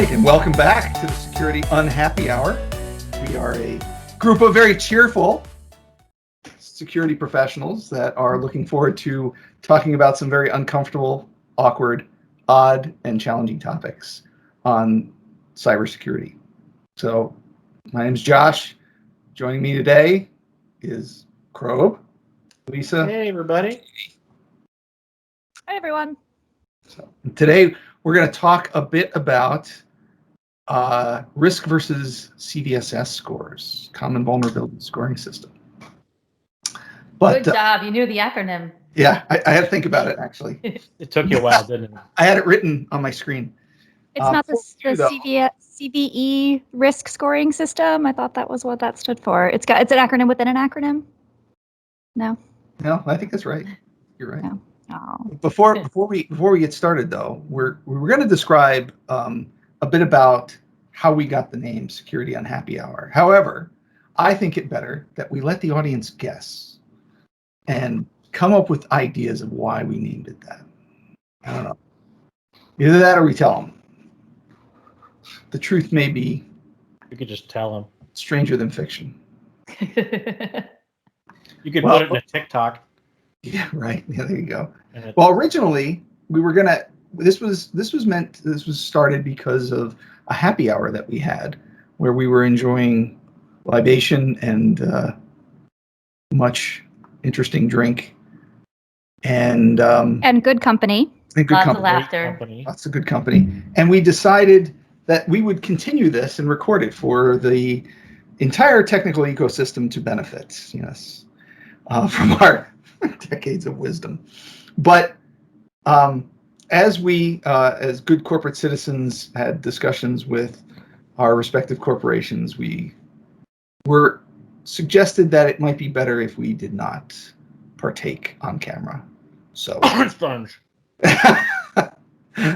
right, and welcome back to the Security Unhappy Hour. We are a group of very cheerful security professionals that are looking forward to talking about some very uncomfortable, awkward, odd, and challenging topics on cybersecurity. So, my name is Josh. Joining me today is Krobe, Lisa. Hey, everybody. Hi, everyone. So, today we're going to talk a bit about risk versus Cvss scores, common vulnerability scoring system. But, good job. You knew the acronym. Yeah, I had to think about it, actually. It took you a while, didn't it? I had it written on my screen. It's not the CVE risk scoring system. I thought that was what that stood for. It's an acronym within an acronym. No, I think that's right. You're right. No. Oh. Before we get started, though, we're going to describe a bit about how we got the name Security Unhappy Hour. However, I think it better that we let the audience guess and come up with ideas of why we named it that. I don't know. Either that or we tell them. The truth may be... You could just tell them. Stranger than fiction. You could put it in a TikTok. Yeah, right. Yeah, there you go. Well, originally, we were going to... This was started because of a happy hour that we had where we were enjoying libation and much interesting drink and good company. And good Lots company. of laughter. Lots of good company. And we decided that we would continue this and record it for the entire technical ecosystem to benefit, yes, from our decades of wisdom. But as we, as good corporate citizens, had discussions with our respective corporations, we were suggested that it might be better if we did not partake on camera. So, Sponge.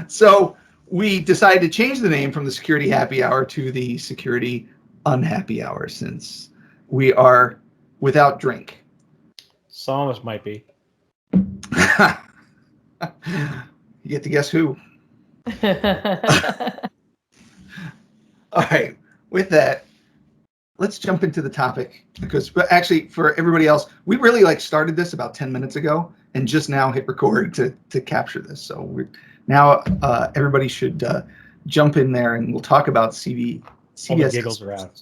So we decided to change the name from the Security Happy Hour to the Security Unhappy Hour, since we are without drink. Some of us might be. You get to guess who. All right. With that, let's jump into the topic, because actually for everybody else, we really started this about 10 minutes ago and just now hit record to capture this. So we're now everybody should jump in there and we'll talk about Cvss. All the giggles are out.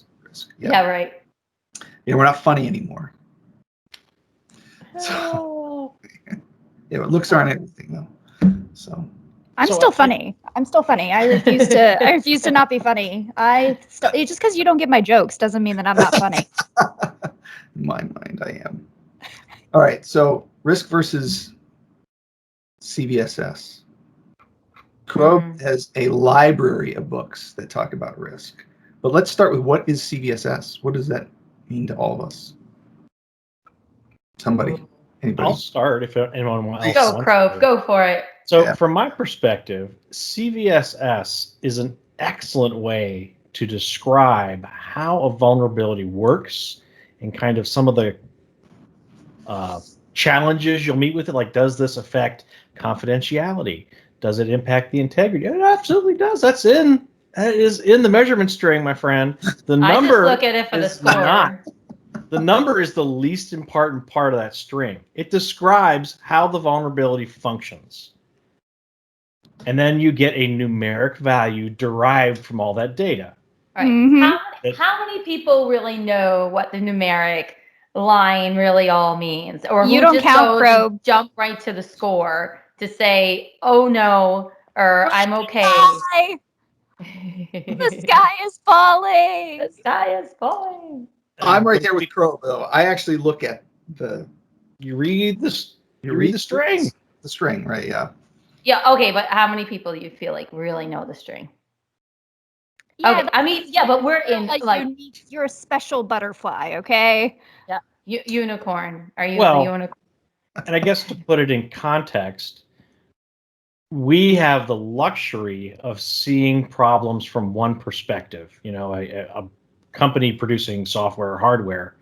Yeah, right. Yeah, we're not funny anymore. Oh. So, yeah, but looks aren't everything though. So I'm still funny. I refuse to. I refuse to not be funny. Just because you don't get my jokes doesn't mean that I'm not funny. In my mind, I am. All right. So risk versus Cvss. Krobe has a library of books that talk about risk. But let's start with, what is Cvss? What does that mean to all of us? Somebody? Anybody? I'll start if anyone wants. Go, Krobe. Go for it. So from my perspective, Cvss is an excellent way to describe how a vulnerability works and kind of some of the challenges you'll meet with it. Like, does this affect confidentiality? Does it impact the integrity? It absolutely does. That is in the measurement string, my friend. The number I just look at it for the score. The number is the least important part of that string. It describes how the vulnerability functions. And then you get a numeric value derived from all that data. Right. Mm-hmm. How many people really know what the numeric line really all means? Or you don't count, Krobe. Jump right to the score to say, oh no, or I'm okay. The sky is falling. The sky is falling. I'm right there with Krobe, though. I actually look at the... You read the string. The string, right, yeah. Yeah, okay, but how many people do you feel like really know the string? Yeah, okay, I mean, yeah, but we're in you're a special butterfly, okay? Yeah, unicorn. Are you a unicorn? And I guess to put it in context, we have the luxury of seeing problems from one perspective. You know, a company producing software or hardware,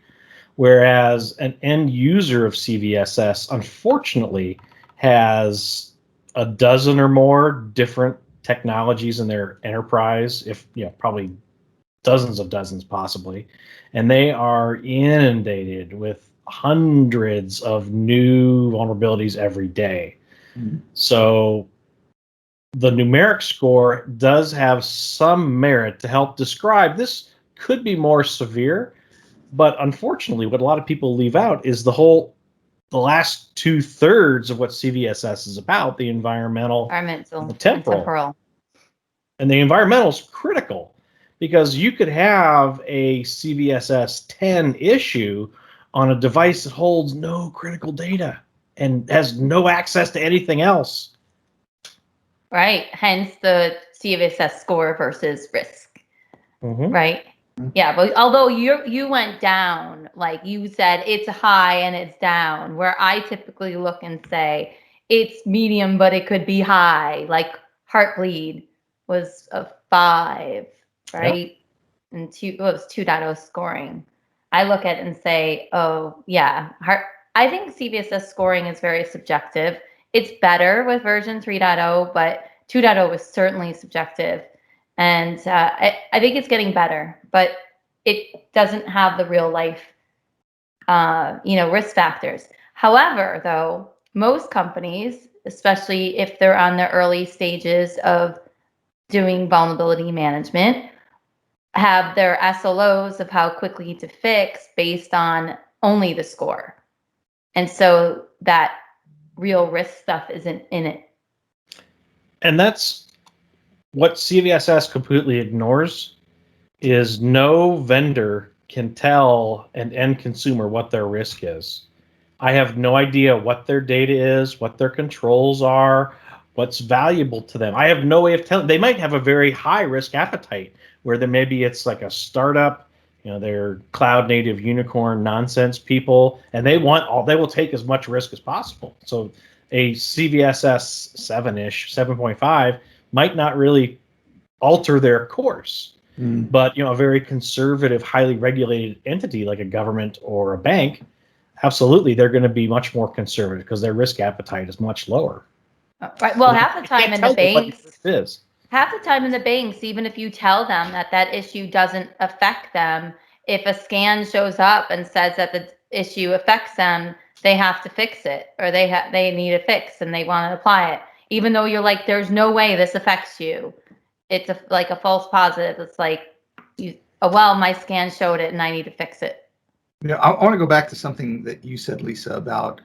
whereas an end user of Cvss, unfortunately, has a dozen or more different technologies in their enterprise, if probably dozens possibly, and they are inundated with hundreds of new vulnerabilities every day. So the numeric score does have some merit to help describe this could be more severe, but unfortunately what a lot of people leave out is the last 2/3 of what CVSS is about, the environmental and the temporal. And the environmental is critical because you could have a CVSS 10 issue on a device that holds no critical data and has no access to anything else. Right. Hence the CVSS score versus risk. Right. Yeah. But although you went down, like you said, it's high and it's down, where I typically look and say it's medium, but it could be high. Like Heartbleed was a 5, right? Yep. And it was 2.0 scoring. I look at it and say, oh yeah, I think CVSS scoring is very subjective. It's better with version 3.0, but 2.0 was certainly subjective. And I think it's getting better, but it doesn't have the real life, risk factors. However, though, most companies, especially if they're on the early stages of doing vulnerability management, have their SLOs of how quickly to fix based on only the score. And so that real risk stuff isn't in it. And that's what CVSS completely ignores, is no vendor can tell an end consumer what their risk is. I have no idea what their data is, what their controls are, what's valuable to them. I have no way of telling. They might have a very high risk appetite where maybe it's like a startup, they're cloud native unicorn nonsense people, and they will take as much risk as possible. So a CVSS 7-ish, 7.5 might not really alter their course. But a very conservative, highly regulated entity like a government or a bank, absolutely, they're going to be much more conservative because their risk appetite is much lower. Right. Well, half the time in the banks, even if you tell them that issue doesn't affect them, if a scan shows up and says that the issue affects them, they have to fix it, or they need a fix and they want to apply it, even though you're like, there's no way this affects you. It's like a false positive. It's like, well, my scan showed it and I need to fix it. I want to go back to something that you said, Lisa, about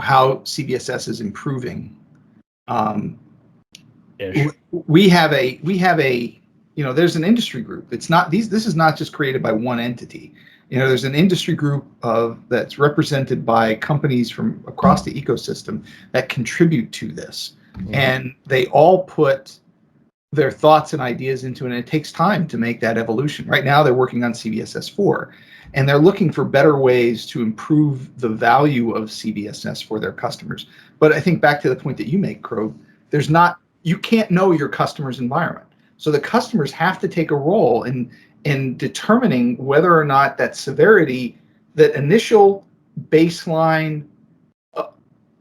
how CVSS is improving. We have a there's an industry group. It's not this is not just created by one entity. There's an industry group that's represented by companies from across the ecosystem that contribute to this, and they all put their thoughts and ideas into it, and it takes time to make that evolution. Right now, they're working on CVSS 4, and they're looking for better ways to improve the value of CVSS for their customers. But I think back to the point that you make, Crow, you can't know your customer's environment. So the customers have to take a role in determining whether or not that severity, that initial baseline,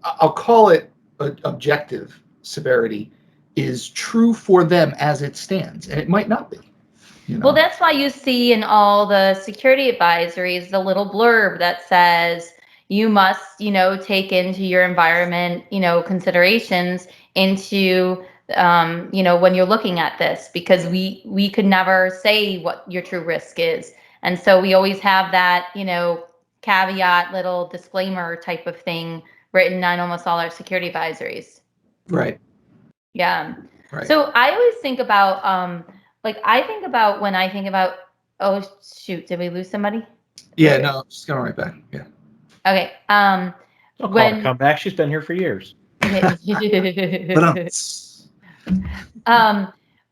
I'll call it objective severity, is true for them as it stands, and it might not be. Well, that's why you see in all the security advisories the little blurb that says you must, take into your environment, considerations into, when you're looking at this, because we could never say what your true risk is, and so we always have that, caveat, little disclaimer type of thing written on almost all our security advisories. Right. Yeah. Right. So I always think about, when I think about, oh shoot, did we lose somebody? Yeah, no, she's coming right back. Yeah. Okay. I'll call her come back. She's been here for years.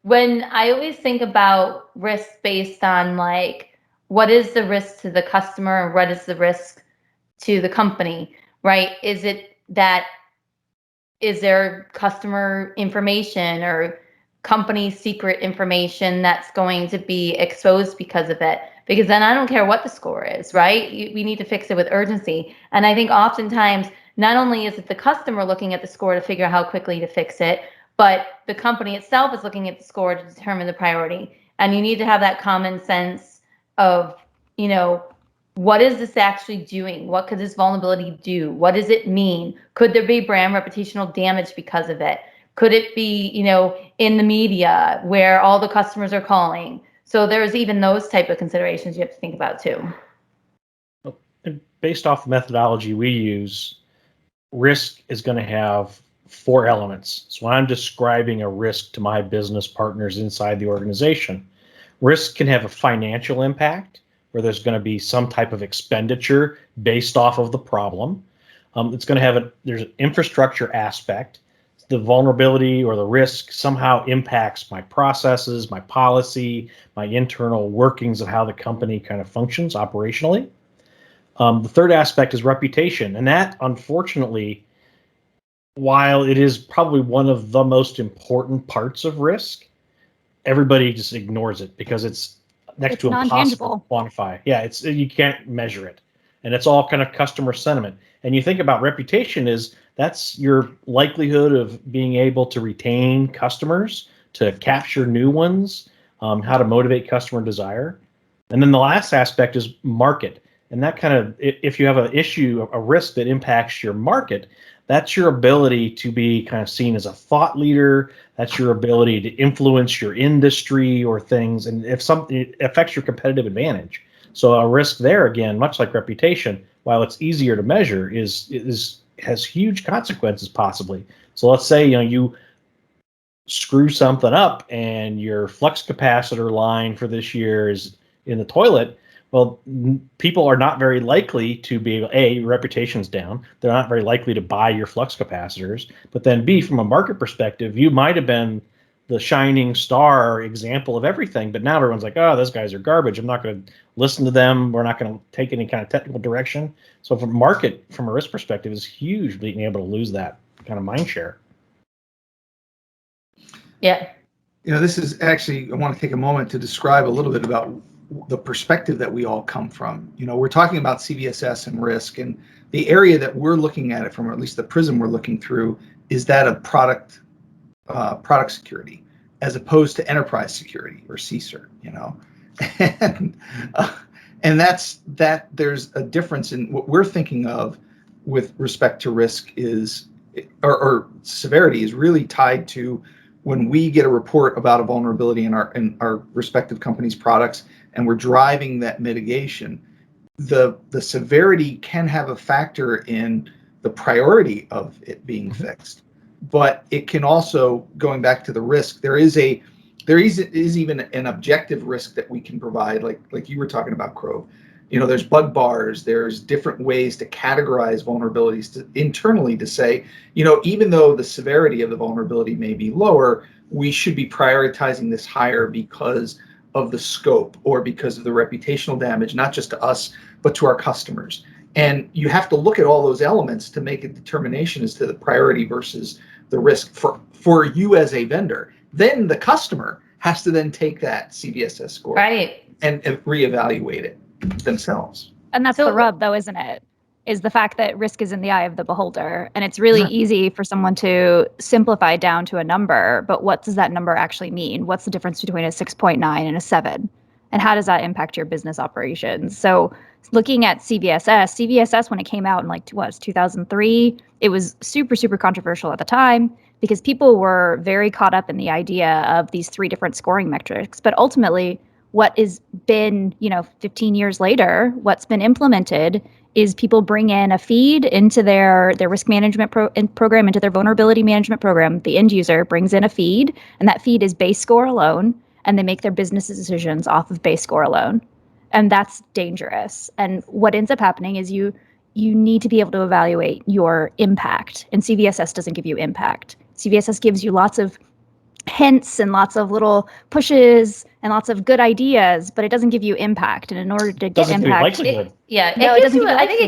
When I always think about risk based on what is the risk to the customer and what is the risk to the company, right? Is there customer information or company secret information that's going to be exposed because of it? Because then I don't care what the score is, right? We need to fix it with urgency. And I think oftentimes, not only is it the customer looking at the score to figure out how quickly to fix it, but the company itself is looking at the score to determine the priority. And you need to have that common sense of, what is this actually doing? What could this vulnerability do? What does it mean? Could there be brand reputational damage because of it? Could it be, in the media where all the customers are calling? So there's even those type of considerations you have to think about too. Based off the methodology we use, risk is going to have 4 elements. So when I'm describing a risk to my business partners inside the organization, risk can have a financial impact, where there's going to be some type of expenditure based off of the problem. It's going to have there's an infrastructure aspect. The vulnerability or the risk somehow impacts my processes, my policy, my internal workings of how the company kind of functions operationally. The third aspect is reputation. And that, unfortunately, while it is probably one of the most important parts of risk, everybody just ignores it because it's next to impossible to quantify. Yeah, you can't measure it. And it's all kind of customer sentiment. And you think about reputation that's your likelihood of being able to retain customers, to capture new ones, how to motivate customer desire. And then the last aspect is market. And that kind of, if you have an issue, a risk that impacts your market, that's your ability to be kind of seen as a thought leader. That's your ability to influence your industry or things. And if something it affects your competitive advantage. So a risk there, again, much like reputation, while it's easier to measure, has huge consequences possibly. So let's say you screw something up and your flux capacitor line for this year is in the toilet. Well, people are not very likely to be able, A, your reputation's down. They're not very likely to buy your flux capacitors. But then B, from a market perspective, you might have been the shining star example of everything. But now everyone's like, oh, those guys are garbage. I'm not going to listen to them. We're not going to take any kind of technical direction. So from market, from a risk perspective, is huge being able to lose that kind of mind share. Yeah. This is actually, I want to take a moment to describe a little bit about the perspective that we all come from. We're talking about CBSS and risk, and the area that we're looking at it from, or at least the prism we're looking through, is that of product security, as opposed to enterprise security or CSIR. And that's that. There's a difference in what we're thinking of with respect to risk or severity is really tied to when we get a report about a vulnerability in our respective companies' products, and we're driving that mitigation, the severity can have a factor in the priority of it being fixed. But it can also, going back to the risk, there is even an objective risk that we can provide, like you were talking about, Crow. There's bug bars, there's different ways to categorize vulnerabilities internally to say, even though the severity of the vulnerability may be lower, we should be prioritizing this higher because of the scope or because of the reputational damage, not just to us, but to our customers. And you have to look at all those elements to make a determination as to the priority versus the risk for you as a vendor. Then the customer has to then take that CBSS score and reevaluate it themselves. And that's the rub, though, isn't it? Is the fact that risk is in the eye of the beholder. And it's really easy for someone to simplify down to a number, but what does that number actually mean? What's the difference between a 6.9 and a 7? And how does that impact your business operations? So looking at CBSS, when it came out in 2003, it was super, super controversial at the time because people were very caught up in the idea of these 3 different scoring metrics. But ultimately, what has been, 15 years later, what's been implemented is people bring in a feed into their risk management program, into their vulnerability management program. The end user brings in a feed, and that feed is base score alone, and they make their business decisions off of base score alone. And that's dangerous. And what ends up happening is you need to be able to evaluate your impact, and CVSS doesn't give you impact. CVSS gives you lots of hints and lots of little pushes and lots of good ideas, but it doesn't give you impact. And in order to get impact, it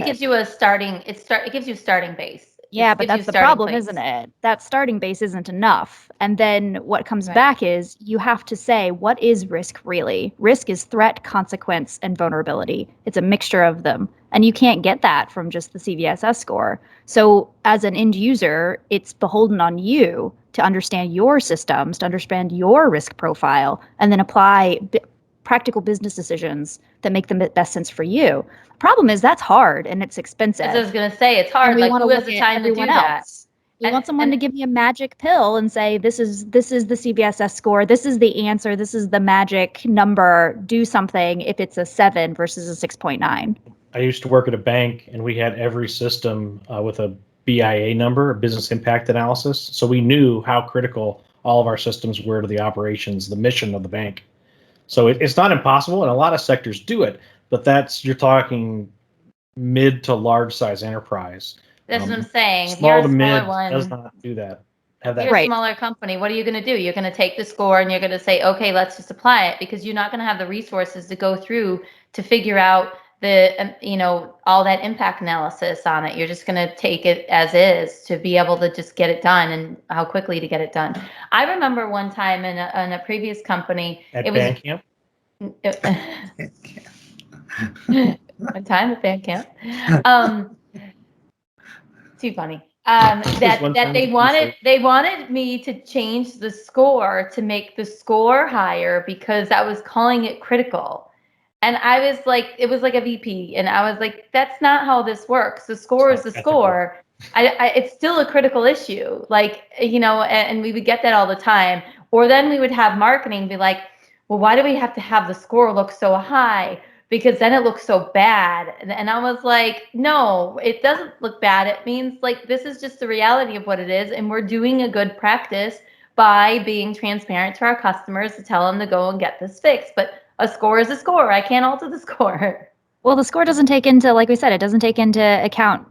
gives you a starting. It gives you a starting base. Yeah, but that's the problem, isn't it? That starting base isn't enough. And then what comes back is you have to say, what is risk really? Risk is threat, consequence, and vulnerability. It's a mixture of them. And you can't get that from just the CVSS score. So as an end user, it's beholden on you to understand your systems, to understand your risk profile, and then apply practical business decisions that make the best sense for you. The problem is that's hard and it's expensive. As I was going to say, it's hard. Like, who has the time to do that? We want someone to give me a magic pill and say, this is the CBSS score. This is the answer. This is the magic number. Do something if it's a 7 versus a 6.9. I used to work at a bank, and we had every system with a BIA number, a business impact analysis. So we knew how critical all of our systems were to the operations, the mission of the bank. So it's not impossible, and a lot of sectors do it, but you're talking mid to large size enterprise. That's what I'm saying. Small to mid does not do that. If you're a smaller company, what are you going to do? You're going to take the score and you're going to say, okay, let's just apply it, because you're not going to have the resources to go through to figure out all that impact analysis on it. You're just going to take it as is to be able to just get it done, and how quickly to get it done. I remember one time in a previous company. At band camp? One time at band camp. Too funny. That they wanted me to change the score to make the score higher because I was calling it critical. And I was like, it was like a VP, and I was like, that's not how this works. The score is the score. It's still a critical issue, and we would get that all the time. Or then we would have marketing be like, well, why do we have to have the score look so high? Because then it looks so bad. And I was like, no, it doesn't look bad. It means this is just the reality of what it is. And we're doing a good practice by being transparent to our customers to tell them to go and get this fixed. But a score is a score. I can't alter the score. Well, the score doesn't take into, like we said, it doesn't take into account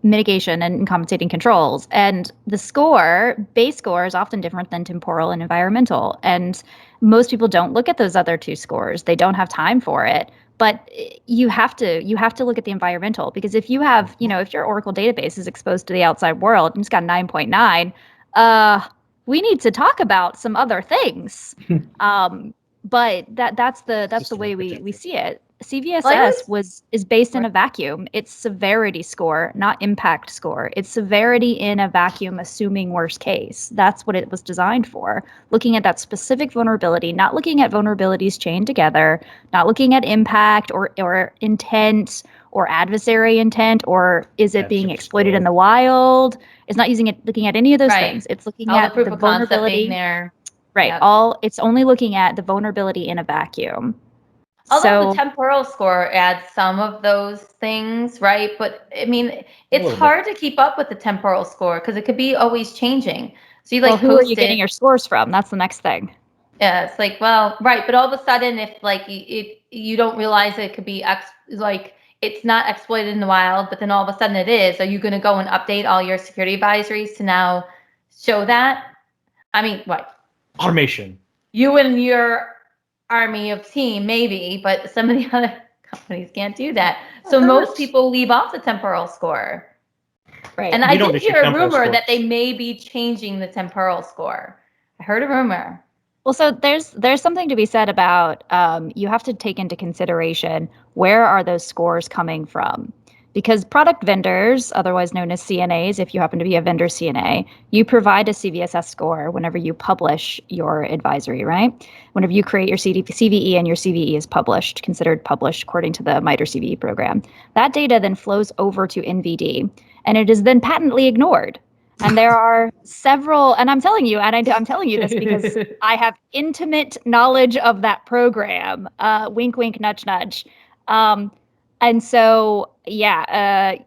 mitigation and compensating controls. And the base score is often different than temporal and environmental. And most people don't look at those other two scores. They don't have time for it. But you have to look at the environmental, because if you have, if your Oracle database is exposed to the outside world and it's got 9.9, we need to talk about some other things. But that's the way we see it. CVSS is based in a vacuum. It's severity score, not impact score. It's severity in a vacuum, assuming worst case. That's what it was designed for. Looking at that specific vulnerability, not looking at vulnerabilities chained together, not looking at impact or intent or adversary intent, or is it being exploited in the wild? It's not looking at any of those things. It's looking at the vulnerability there. Right. Yep. It's only looking at the vulnerability in a vacuum. Although the temporal score adds some of those things, right? But I mean, it's hard to keep up with the temporal score because it could be always changing. So who are you getting your scores from? That's the next thing. Yeah, it's right. But all of a sudden, if you don't realize it could be it's not exploited in the wild, but then all of a sudden it is. Are you going to go and update all your security advisories to now show that? I mean, what? Automation. You and your army of team, maybe, but some of the other companies can't do that. So most people leave off the temporal score. Right. And I did hear a rumor that they may be changing the temporal score. I heard a rumor. Well, so there's something to be said about you have to take into consideration where are those scores coming from. Because product vendors, otherwise known as CNAs, if you happen to be a vendor CNA, you provide a CVSS score whenever you publish your advisory, right? Whenever you create your CVE and your CVE is considered published according to the MITRE CVE program. That data then flows over to NVD, and it is then patently ignored. And there are several, and I'm telling you, and I'm telling you this because I have intimate knowledge of that program. Wink, wink, nudge, nudge. And so, they're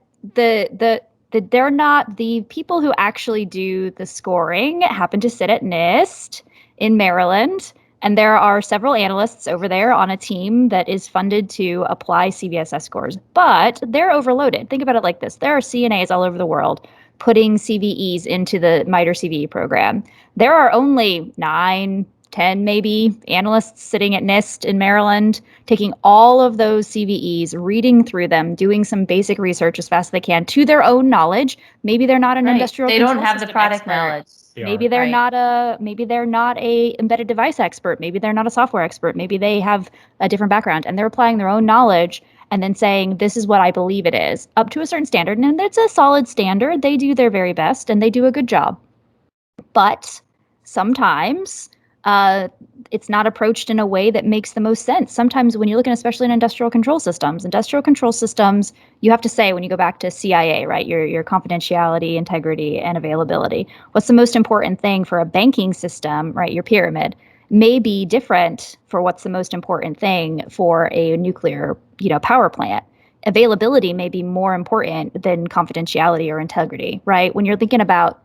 not the people who actually do the scoring happen to sit at NIST in Maryland. And there are several analysts over there on a team that is funded to apply CVSS scores, but they're overloaded. Think about it like this. There are CNAs all over the world putting CVEs into the MITRE CVE program. There are only 9, 10 maybe analysts sitting at NIST in Maryland, taking all of those CVEs, reading through them, doing some basic research as fast as they can to their own knowledge. Maybe they're not an industrial. They don't have the product knowledge. Maybe they're not a embedded device expert. Maybe they're not a software expert. Maybe they have a different background and they're applying their own knowledge and then saying, this is what I believe it is, up to a certain standard. And it's a solid standard. They do their very best and they do a good job. But sometimes it's not approached in a way that makes the most sense. Sometimes when you're looking, especially in industrial control systems, you have to say, when you go back to CIA, right, your confidentiality, integrity, and availability, what's the most important thing for a banking system, right, your pyramid, may be different for what's the most important thing for a nuclear, power plant. Availability may be more important than confidentiality or integrity, right? When you're thinking about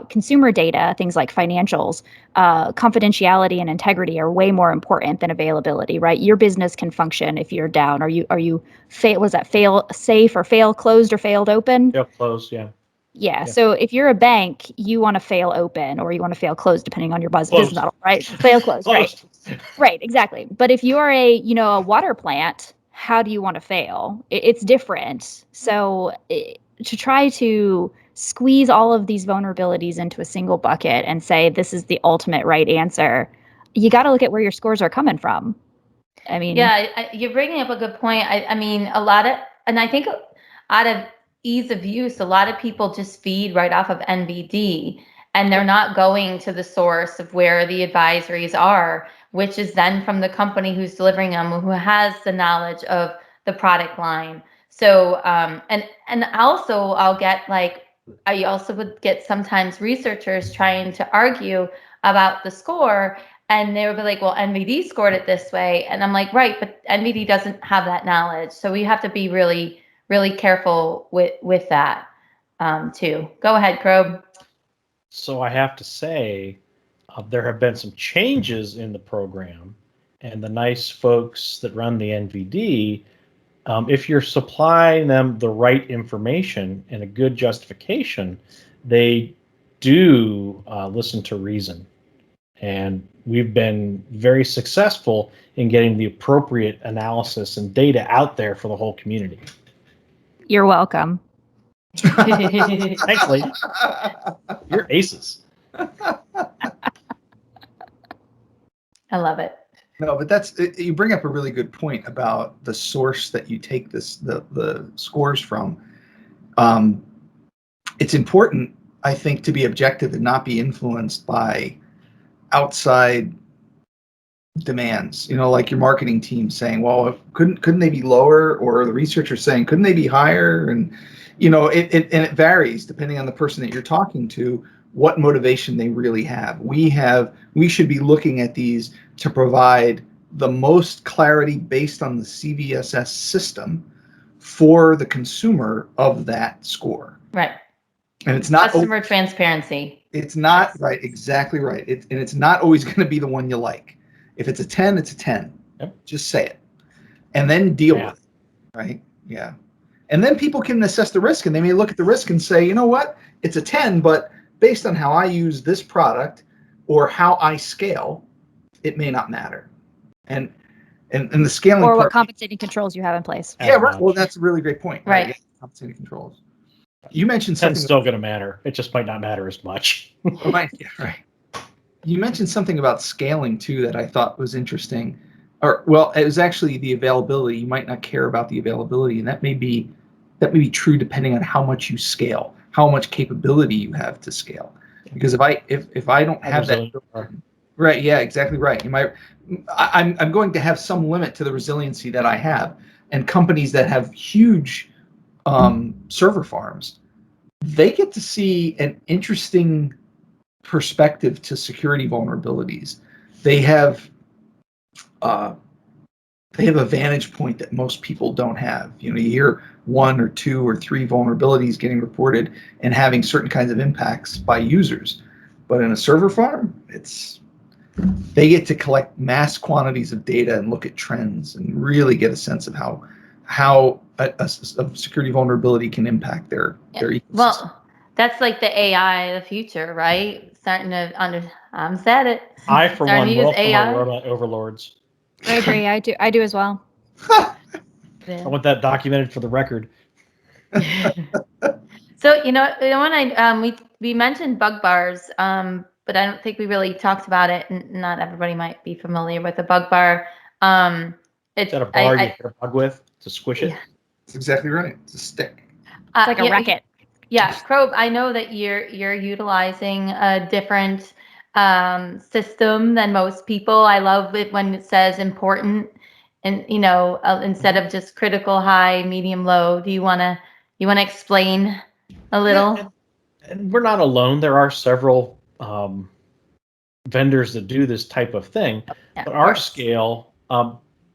consumer data, things like financials, confidentiality and integrity are way more important than availability, right? Your business can function if you're down. Are you fail safe or fail closed or failed open? Fail closed, yeah. Yeah. So if you're a bank, you want to fail open or you want to fail closed, depending on your business model, right? Fail closed, right? Right, exactly. But if you are a water plant, how do you want to fail? It's different. So to try to squeeze all of these vulnerabilities into a single bucket and say this is the ultimate right answer, you got to look at where your scores are coming from. I mean, yeah, you're bringing up a good point. I mean, I think out of ease of use, a lot of people just feed right off of NVD, and they're not going to the source of where the advisories are, which is then from the company who's delivering them, who has the knowledge of the product line. So, and also I also would get sometimes researchers trying to argue about the score, and they would be like, well, NVD scored it this way. And I'm like, right, but NVD doesn't have that knowledge. So we have to be really, really careful with that too. Go ahead, Krob. So I have to say, there have been some changes in the program, and the nice folks that run the NVD, if you're supplying them the right information and a good justification, they do listen to reason. And we've been very successful in getting the appropriate analysis and data out there for the whole community. you're welcome. Thanks, lady. You're aces. I love it. No, but you bring up a really good point about the source that you take the scores from. It's important, I think, to be objective and not be influenced by outside demands. Like your marketing team saying, "Well, couldn't they be lower?" Or the researcher saying, "Couldn't they be higher?" And it varies depending on the person that you're talking to, what motivation they really have. We should be looking at these to provide the most clarity based on the Cbss system for the consumer of that score. Right. And it's not customer transparency. It's not right. Exactly right. And it's not always going to be the one you like. If it's a 10, it's a 10. Yep. Just say it and then deal with it. Right. Yeah. And then people can assess the risk, and they may look at the risk and say, you know what, it's a 10, but based on how I use this product or how I scale, it may not matter. And the scaling or what part, compensating controls you have in place. Yeah, right. Well, that's a really great point. Right. Yeah, compensating controls. You mentioned 10's something. still going to matter. It just might not matter as much. Right. You mentioned something about scaling too that I thought was interesting. It was actually the availability. You might not care about the availability, and that may be true depending on how much you scale, how much capability you have to scale. Because if I don't have that, right? Yeah, exactly right. I'm going to have some limit to the resiliency that I have, and companies that have huge server farms, they get to see an interesting perspective to security vulnerabilities. They have a vantage point that most people don't have. You hear 1 or 2 or 3 vulnerabilities getting reported and having certain kinds of impacts by users. But in a server farm, they get to collect mass quantities of data and look at trends and really get a sense of how a security vulnerability can impact their ecosystem. Well, that's like the AI of the future, right? Starting to said it. I, for one, use welcome AI. our robot overlords. I agree. I do as well. I want that documented for the record. So when we mentioned bug bars, but I don't think we really talked about it. Not everybody might be familiar with a bug bar. Is that a bar you hit a bug with? to squish it. Yeah. That's exactly right. It's a stick. It's like a racket. Yeah, Probe, I know that you're utilizing a different system than most people. I love it when it says important, and instead of just critical, high, medium, low. Do you wanna explain a little? Yeah, and we're not alone. There are several vendors that do this type of thing. Yeah, But of our course. scale,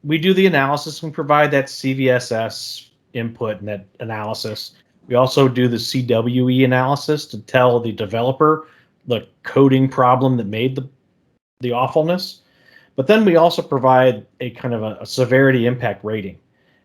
we do the analysis and provide that CVSS input and that analysis. We also do the CWE analysis to tell the developer the coding problem that made the awfulness. But then we also provide a kind of a severity impact rating.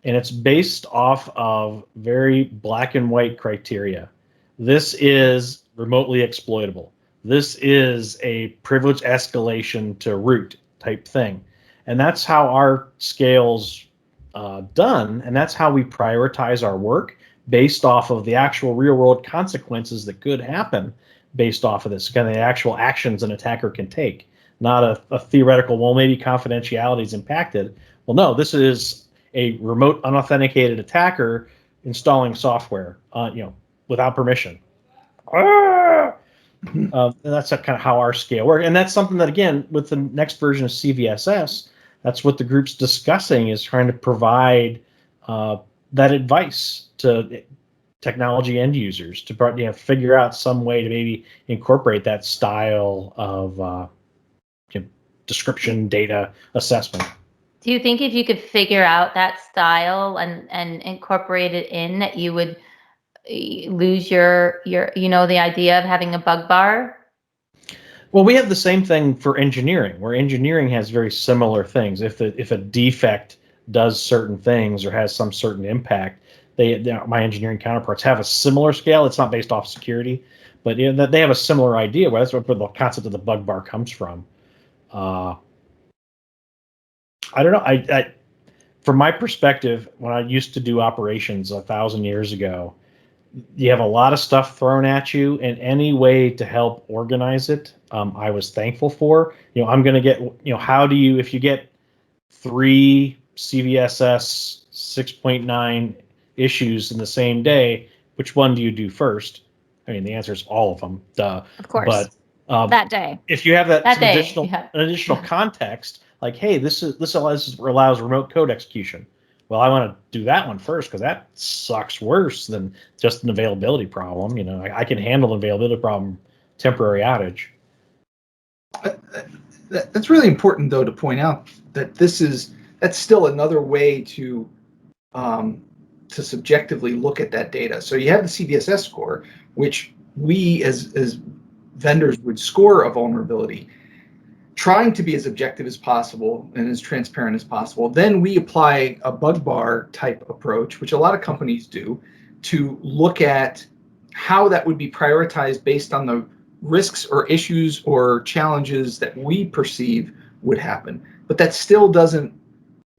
And it's based off of very black and white criteria. This is remotely exploitable. This is a privilege escalation to root type thing. And that's how our scale's done. And that's how we prioritize our work based off of the actual real world consequences that could happen based off of this, kind of the actual actions an attacker can take, not a theoretical, well, maybe confidentiality is impacted. Well, no, this is a remote unauthenticated attacker installing software, without permission. And that's kind of how our scale works. And that's something that, again, with the next version of CVSS, that's what the group's discussing, is trying to provide that advice to technology end users to figure out some way to maybe incorporate that style of description data assessment. Do you think if you could figure out that style and incorporate it in, that you would lose your the idea of having a bug bar? Well, we have the same thing for engineering, where engineering has very similar things. If a defect does certain things or has some certain impact, my engineering counterparts have a similar scale. It's not based off security, but they have a similar idea. Where that's where the concept of the bug bar comes from. I don't know. From my perspective, when I used to do operations 1,000 years ago, you have a lot of stuff thrown at you, and any way to help organize it, I was thankful for. I'm going to get, how do you, if you get 3 CVSS 6.9 issues in the same day, which one do you do first? I mean, the answer is all of them. Duh. Of course. But that day. if you have an Yeah. additional context, like, hey, this allows remote code execution. Well, I want to do that one first because that sucks worse than just an availability problem. I can handle an availability problem, temporary outage. That's really important, though, to point out that that's still another way to subjectively look at that data. So you have the CVSS score, which we as vendors would score a vulnerability, trying to be as objective as possible and as transparent as possible. Then we apply a bug bar type approach, which a lot of companies do, to look at how that would be prioritized based on the risks or issues or challenges that we perceive would happen. But that still doesn't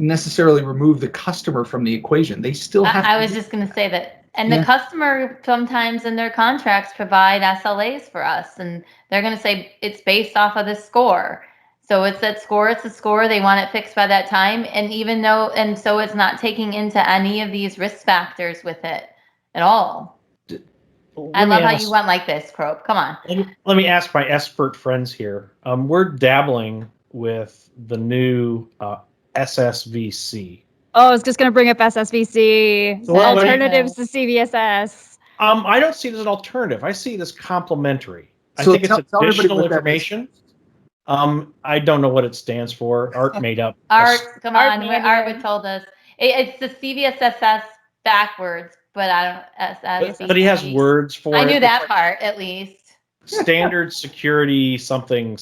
necessarily remove the customer from the equation. They still have I was just going to say that. And the customer sometimes in their contracts provide SLAs for us, and they're going to say it's based off of the score. So it's that score, it's the score. They want it fixed by that time. And so it's not taking into any of these risk factors with it at all. I love how you went like this, Crope. Come on. Let me ask my expert friends here. We're dabbling with the new SSVC. Oh, I was just going to bring up SSVC, So alternatives to CVSS. I don't see it as an alternative. I see it as complementary. I So think it's additional information. I don't know what it stands for. Art made up. Art, come on. Art would told us. It's the CVSS backwards, but I don't. But he has words for it. I knew that part, at least. Standard security something.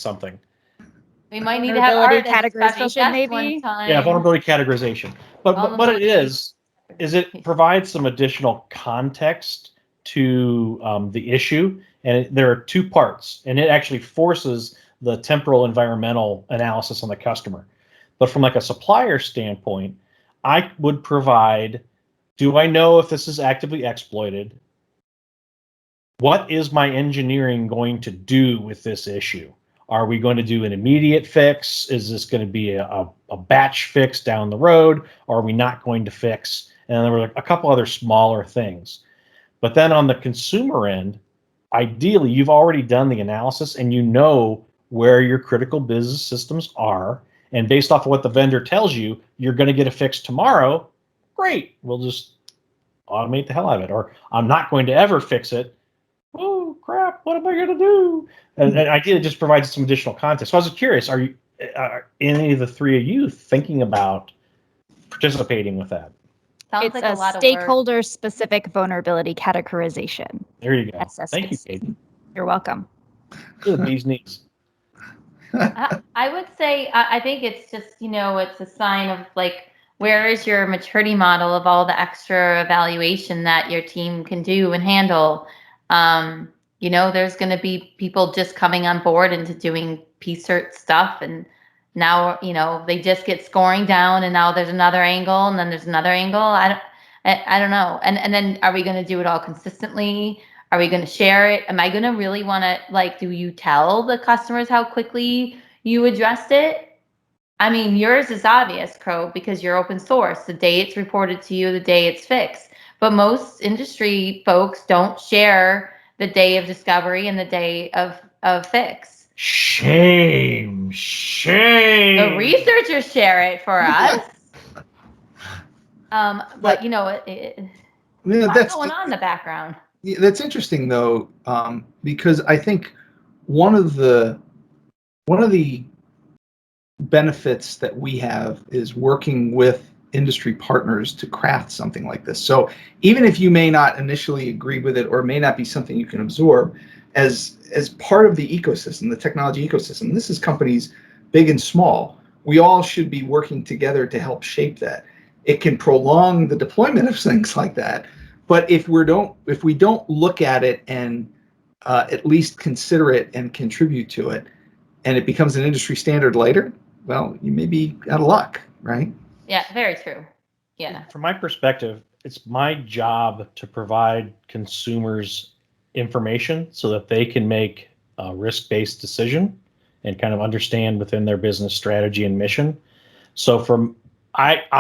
We might need to have art categorization, maybe. One time. Yeah, vulnerability categorization. But what it is it provides some additional context to the issue, and there are 2 parts, and it actually forces the temporal environmental analysis on the customer. But from like a supplier standpoint, I would provide, do I know if this is actively exploited? What is my engineering going to do with this issue? Are we going to do an immediate fix? Is this going to be a batch fix down the road? Or are we not going to fix? and there were like a couple other smaller things. But then on the consumer end, ideally, you've already done the analysis and you know where your critical business systems are. And based off of what the vendor tells you, you're going to get a fix tomorrow. Great. We'll just automate the hell out of it. Or I'm not going to ever fix it. Oh, crap. What am I going to do? And ideally, it just provides some additional context. So I was curious, are any of the three of you thinking about participating with that? Sounds It's like a a lot of work. stakeholder-specific vulnerability categorization. There you go. SSVC. Thank you, Kate. You're welcome. The bee's knees. I would say I think it's just, it's a sign of like, where is your maturity model of all the extra evaluation that your team can do and handle? There's going to be people just coming on board into doing P-cert stuff, and now they just get scoring down, and now there's another angle, and then there's another angle. I don't know. And then are we going to do it all consistently? Are we going to share it? Am I going to really want to, do you tell the customers how quickly you addressed it? I mean, yours is obvious, Crow, because you're open source. The day it's reported to you, the day it's fixed. But most industry folks don't share the day of discovery and the day of fix. Shame. The researchers share it for us. But what's going on in the background? Yeah, that's interesting though, because I think one of the benefits that we have is working with industry partners to craft something like this. So even if you may not initially agree with it or may not be something you can absorb, as part of the ecosystem, the technology ecosystem, this is companies big and small. We all should be working together to help shape that. It can prolong the deployment of things like that, but if we don't look at it and at least consider it and contribute to it, and it becomes an industry standard later, well, you may be out of luck, right? Yeah, very true. Yeah. From my perspective, it's my job to provide consumers information so that they can make a risk-based decision and kind of understand within their business strategy and mission. So I'm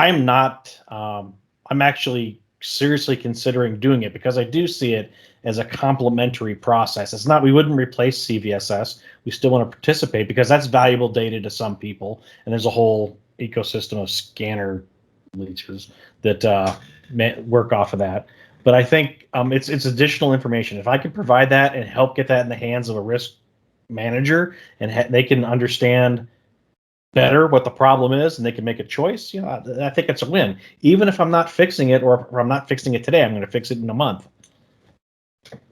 actually seriously considering doing it because I do see it as a complementary process. It's not, we wouldn't replace CVSS. We still want to participate because that's valuable data to some people. And there's a whole ecosystem of scanner leeches that work off of that. But I think it's additional information. If I can provide that and help get that in the hands of a risk manager and they can understand better what the problem is and they can make a choice, I think it's a win. Even if I'm not fixing it or if I'm not fixing it today, I'm going to fix it in a month.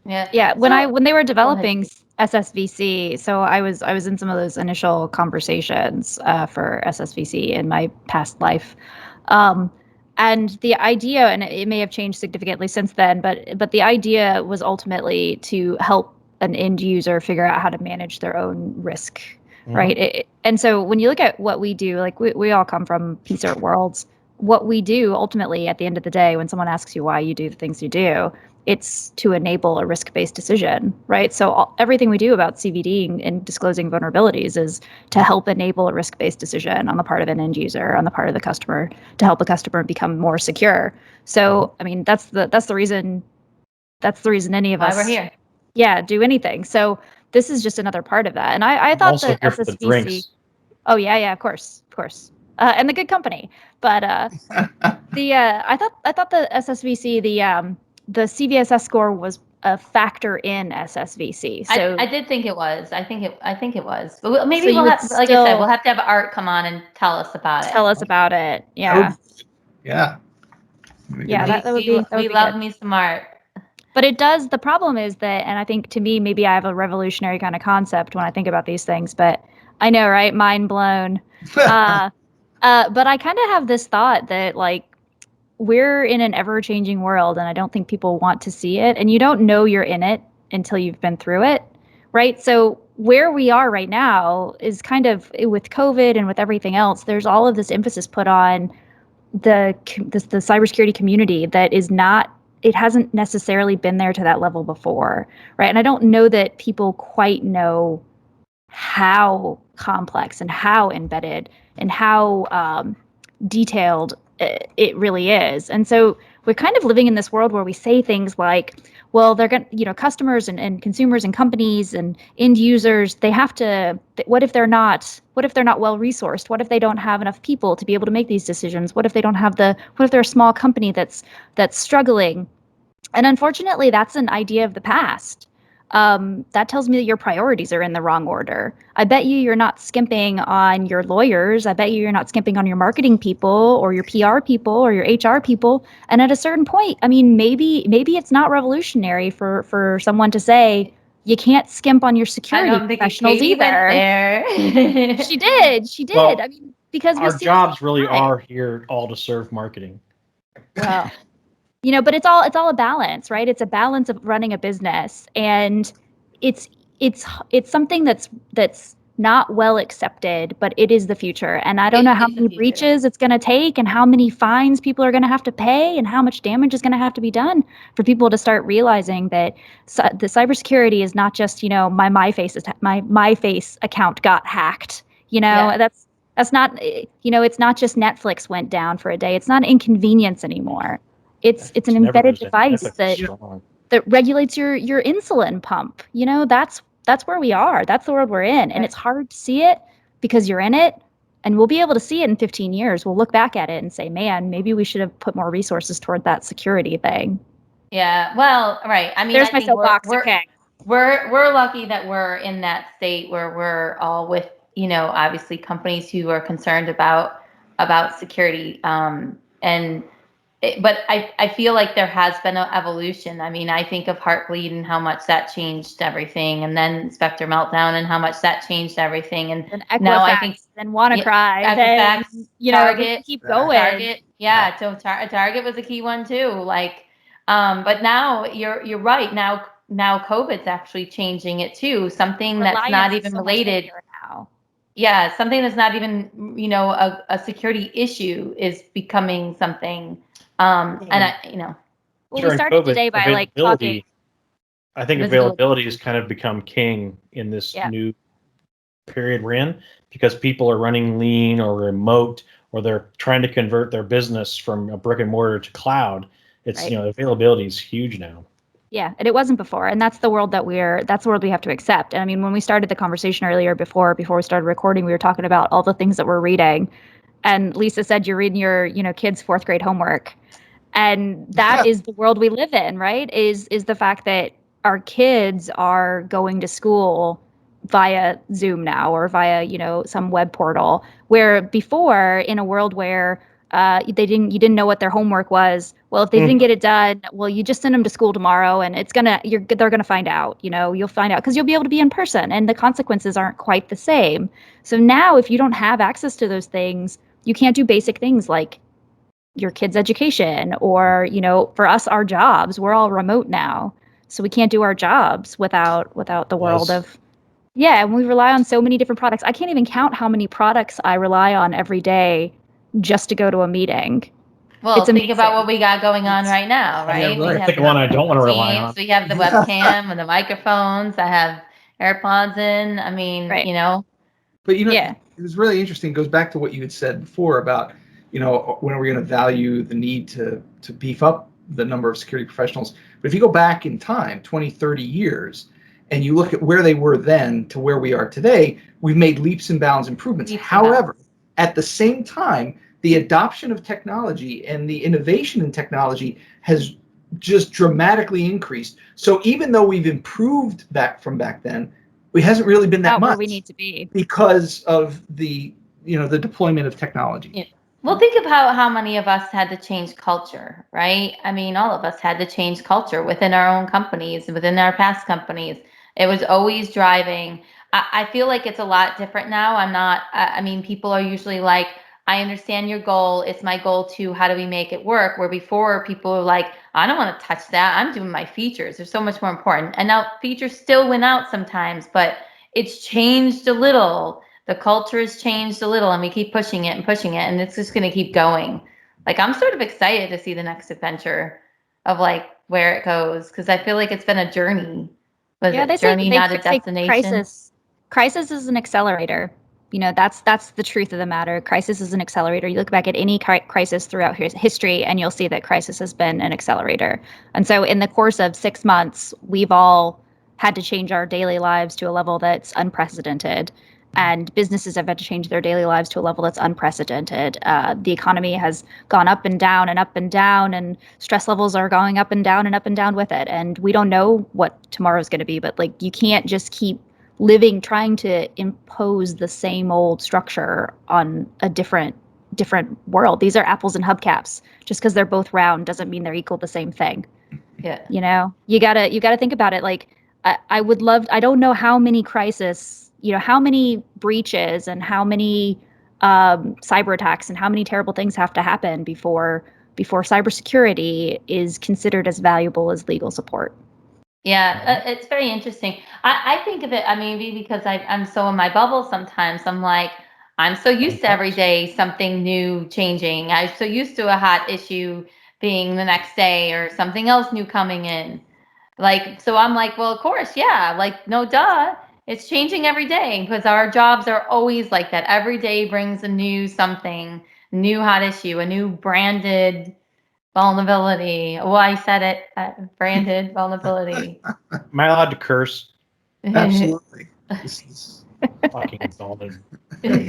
Yeah. When they were developing SSVC, so I was in some of those initial conversations for SSVC in my past life. And the idea, and it may have changed significantly since then, but the idea was ultimately to help an end user figure out how to manage their own risk, right? And so when you look at what we do, like we all come from P-cert worlds. What we do ultimately at the end of the day, when someone asks you why you do the things you do, it's to enable a risk-based decision, right? So everything we do about CVD and disclosing vulnerabilities is to help enable a risk-based decision on the part of an end user, on the part of the customer, to help the customer become more secure. So, I mean, that's the reason any of us we're here. Yeah, do anything. So this is just another part of that. And I thought Also that here for the drinks. Oh yeah, of course. And the good company. But I thought the SSVC, the CVSS score was a factor in SSVC. So I did think it was. I think it was. But maybe So we'll have, like I said, we'll have to have Art come on and tell us about it. tell us about it. Yeah. Yeah. Yeah, that would be we love me some Art. But it does. The problem is that, and I think to me, maybe I have a revolutionary kind of concept when I think about these things, but I know, right? Mind blown. But I kind of have this thought that like we're in an ever-changing world, and I don't think people want to see it. And you don't know you're in it until you've been through it, right? So where we are right now is kind of with COVID and with everything else. There's all of this emphasis put on the cybersecurity community that is not. It hasn't necessarily been there to that level before, right? And I don't know that people quite know how complex and how embedded and how detailed it really is. And so we're kind of living in this world where we say things like, well, they're going to, customers and consumers and companies and end users, they have to, what if they're not well resourced? What if they don't have enough people to be able to make these decisions? What if they don't have what if they're a small company that's struggling? And unfortunately, that's an idea of the past. That tells me that your priorities are in the wrong order. I bet you're not skimping on your lawyers. I bet you're not skimping on your marketing people or your PR people or your HR people. And at a certain point, I mean, maybe it's not revolutionary for someone to say you can't skimp on your security professionals either. There. She did. Well, I mean, because our jobs really are here all to serve marketing. Well. But it's all a balance, right? It's a balance of running a business, and it's something that's not well accepted, but it is the future. And I don't know how many breaches it's going to take, and how many fines people are going to have to pay, and how much damage is going to have to be done for people to start realizing that the cybersecurity is not just my MyFace account got hacked. That's not it's not just Netflix went down for a day. It's not inconvenience anymore. It's an embedded device that regulates your insulin pump. That's where we are. That's the world we're in. And it's hard to see it because you're in it. And we'll be able to see it in 15 years. We'll look back at it and say, man, maybe we should have put more resources toward that security thing. Yeah, well, right. I mean, there's my soapbox. Okay. We're lucky that we're in that state where we're all with, obviously companies who are concerned about security. But I feel like there has been an evolution. I mean, I think of Heartbleed and how much that changed everything, and then Spectre Meltdown and how much that changed everything. And now I think then WannaCry, Equifax, Target, keep going. Target, yeah. So Target was a key one too. Like, but now you're right. Now COVID's actually changing it too. Something that's not even related. Yeah, something that's not even a security issue is becoming something. And well, we started COVID, today by talking. I think availability has kind of become king in this new period we're in, because people are running lean or remote, or they're trying to convert their business from a brick and mortar to cloud. It's availability is huge now. Yeah, and it wasn't before, and that's the world that's the world we have to accept. And I mean, when we started the conversation earlier, before we started recording, we were talking about all the things that we're reading, and Lisa said you're reading your kids' 4th grade homework, and that is the world we live in, right? Is the fact that our kids are going to school via Zoom now, or via some web portal, where before, in a world where you didn't know what their homework was. Well, if they didn't get it done, well, you just send them to school tomorrow, and they're gonna find out. You'll find out because you'll be able to be in person, and the consequences aren't quite the same. So now, if you don't have access to those things, you can't do basic things like your kids' education, or for us, our jobs. We're all remote now, so we can't do our jobs without the world of. Yeah, and we rely on so many different products. I can't even count how many products I rely on every day just to go to a meeting. Well, think about what we got going on right now, right? Yeah, right. Think of one I don't want to rely on. We have the webcam and the microphones. I have AirPods in. I mean, Right. But it was really interesting. It goes back to what you had said before about, when are we going to value the need to beef up the number of security professionals? But if you go back in time, 20, 30 years, and you look at where they were then to where we are today, we've made leaps and bounds improvements. However, at the same time, the adoption of technology and the innovation in technology has just dramatically increased. So even though we've improved back from back then, it hasn't really been that much where we need to be because of the the deployment of technology. Yeah. Well, think about how many of us had to change culture, right? I mean, all of us had to change culture within our own companies, within our past companies. It was always driving. I feel like it's a lot different now. I mean, people are usually like, I understand your goal. It's my goal too. How do we make it work? Where before people were like, I don't want to touch that. I'm doing my features. They're so much more important. And now features still win out sometimes, but it's changed a little. The culture has changed a little, and we keep pushing it, and it's just going to keep going. Like, I'm sort of excited to see the next adventure of like where it goes, because I feel like it's been a journey. They say journey, not a destination? Crisis is an accelerator. That's the truth of the matter. Crisis is an accelerator. You look back at any crisis throughout history, and you'll see that crisis has been an accelerator. And so, in the course of 6 months, we've all had to change our daily lives to a level that's unprecedented, and businesses have had to change their daily lives to a level that's unprecedented. The economy has gone up and down and up and down, and stress levels are going up and down and up and down with it. And we don't know what tomorrow's going to be, but like, you can't just keep trying to impose the same old structure on a different world. These are apples and hubcaps. Just because they're both round doesn't mean they're equal the same thing. Yeah. You gotta think about it. Like, I would love, I don't know how many crises, how many breaches and how many cyber attacks and how many terrible things have to happen before cybersecurity is considered as valuable as legal support. Yeah, it's very interesting. I think of it, I mean, maybe because I'm so in my bubble sometimes. I'm like, I'm so used to every day something new changing. I'm so used to a hot issue being the next day or something else new coming in. Like, so I'm like, well, of course, yeah, like, no duh. It's changing every day because our jobs are always like that. Every day brings a new something, new hot issue, a new branded vulnerability. Well, I said it, branded vulnerability. Am I allowed to curse? Absolutely. This is, Fucking vulnerable. I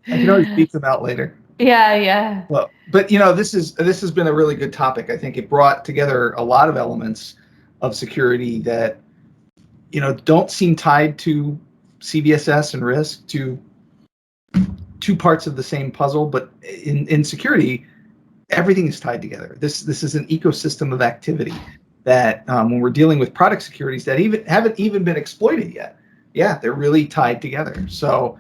can always beat them out later. Yeah. Well, but this has been a really good topic. I think it brought together a lot of elements of security that don't seem tied to CBSS and risk, to two parts of the same puzzle. But in security, everything is tied together. This is an ecosystem of activity that when we're dealing with product securities that haven't even been exploited yet, they're really tied together. So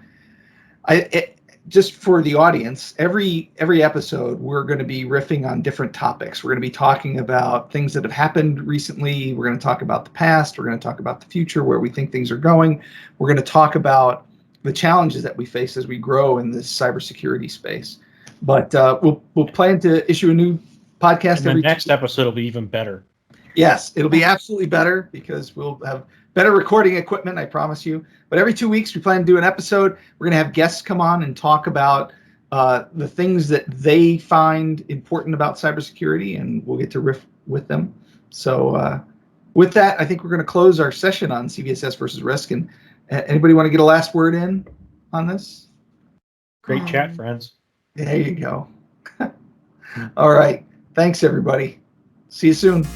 just for the audience, every episode we're going to be riffing on different topics. We're going to be talking about things that have happened recently. We're going to talk about the past. We're going to talk about the future, where we think things are going. We're going to talk about the challenges that we face as we grow in this cybersecurity space. But we'll plan to issue a new podcast. And the next episode will be even better. Yes, it'll be absolutely better because we'll have better recording equipment, I promise you. But every 2 weeks, we plan to do an episode. We're going to have guests come on and talk about the things that they find important about cybersecurity, and we'll get to riff with them. So with that, I think we're going to close our session on CBSS versus risk. And anybody want to get a last word in on this? Great chat, friends. There you go. All right. Thanks, everybody. See you soon.